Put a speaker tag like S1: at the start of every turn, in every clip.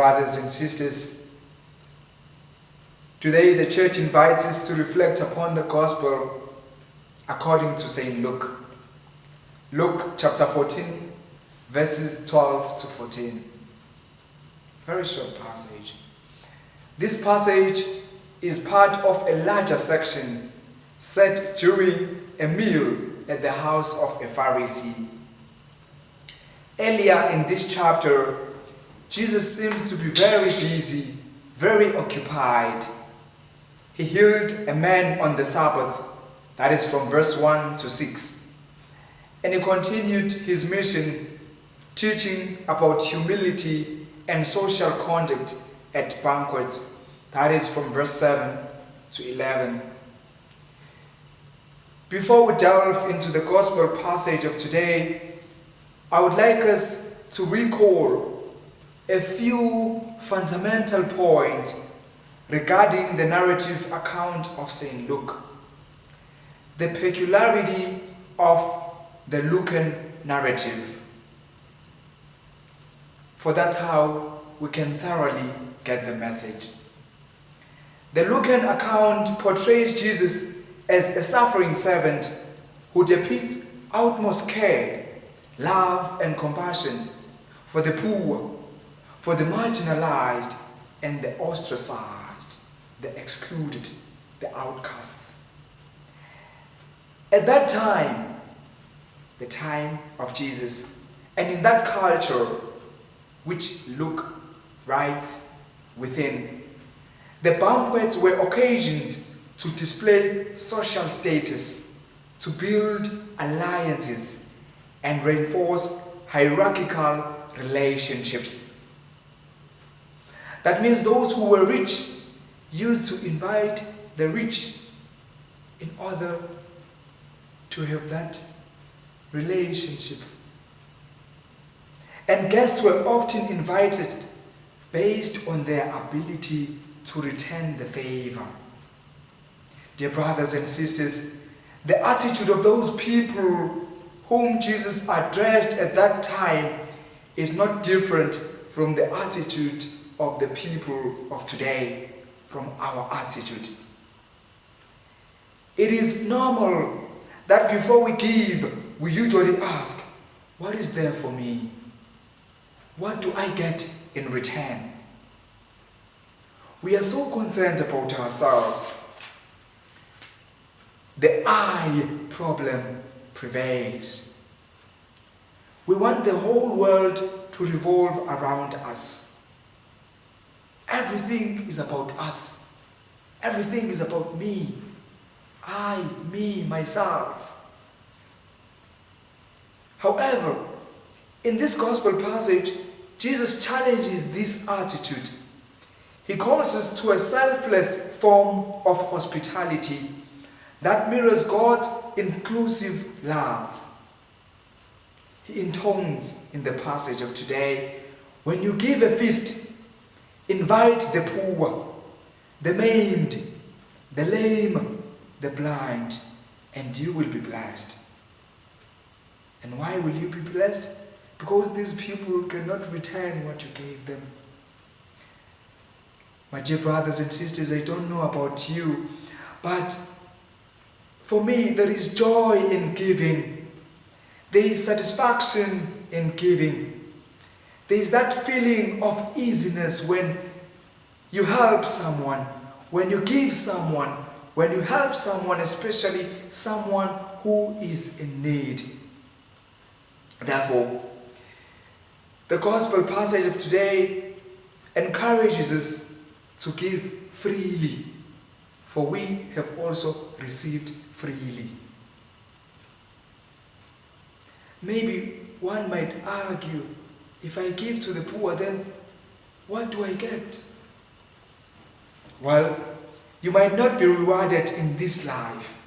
S1: brothers and sisters, today the church invites us to reflect upon the gospel according to St. Luke. Luke chapter 14, verses 12 to 14. Very short passage. This passage is part of a larger section set during a meal at the house of a Pharisee. Earlier in this chapter, Jesus seems to be very busy, very occupied. He healed a man on the Sabbath, that is from verse 1 to 6. And he continued his mission, teaching about humility and social conduct at banquets, that is from verse 7 to 11. Before we delve into the gospel passage of today, I would like us to recall a few fundamental points regarding the narrative account of St. Luke. The peculiarity of the Lucan narrative. For that's how we can thoroughly get the message. The Lucan account portrays Jesus as a suffering servant who depicts utmost care, love, and compassion for the poor, for the marginalized, and the ostracized, the excluded, the outcasts. At that time, the time of Jesus, and in that culture which Luke writes within, the banquets were occasions to display social status, to build alliances, and reinforce hierarchical relationships. That means those who were rich used to invite the rich in order to have that relationship. And guests were often invited based on their ability to return the favor. Dear brothers and sisters, the attitude of those people whom Jesus addressed at that time is not different from the attitude of the people of today, from our attitude. It is normal that before we give, we usually ask, what is there for me? What do I get in return? We are so concerned about ourselves. The I problem prevails. We want the whole world to revolve around us. Everything is about us. Everything is about me. I, me, myself. However, in this gospel passage, Jesus challenges this attitude. He calls us to a selfless form of hospitality that mirrors God's inclusive love. He intones in the passage of today, when you give a feast, invite the poor, the maimed, the lame, the blind, and you will be blessed. And why will you be blessed? Because these people cannot return what you gave them. My dear brothers and sisters, I don't know about you, but for me, there is joy in giving. There is satisfaction in giving. There is that feeling of easiness when you help someone, when you give someone, when you help someone, especially someone who is in need. Therefore, the gospel passage of today encourages us to give freely, for we have also received freely. Maybe one might argue, if I give to the poor, then what do I get? Well, you might not be rewarded in this life,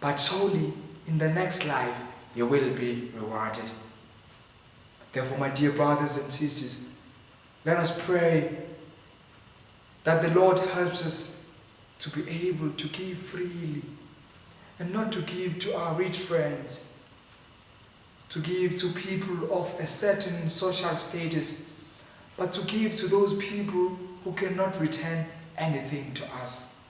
S1: but surely in the next life you will be rewarded. Therefore, my dear brothers and sisters, let us pray that the Lord helps us to be able to give freely, and not to give to our rich friends, to give to people of a certain social status, but to give to those people who cannot return anything to us.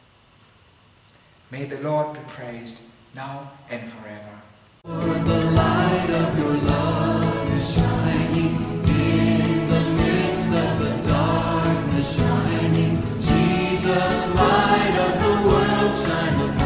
S1: May the Lord be praised now and forever.
S2: Lord, the light of your love is shining in the midst of the darkness shining. Jesus, light of the world, shine upon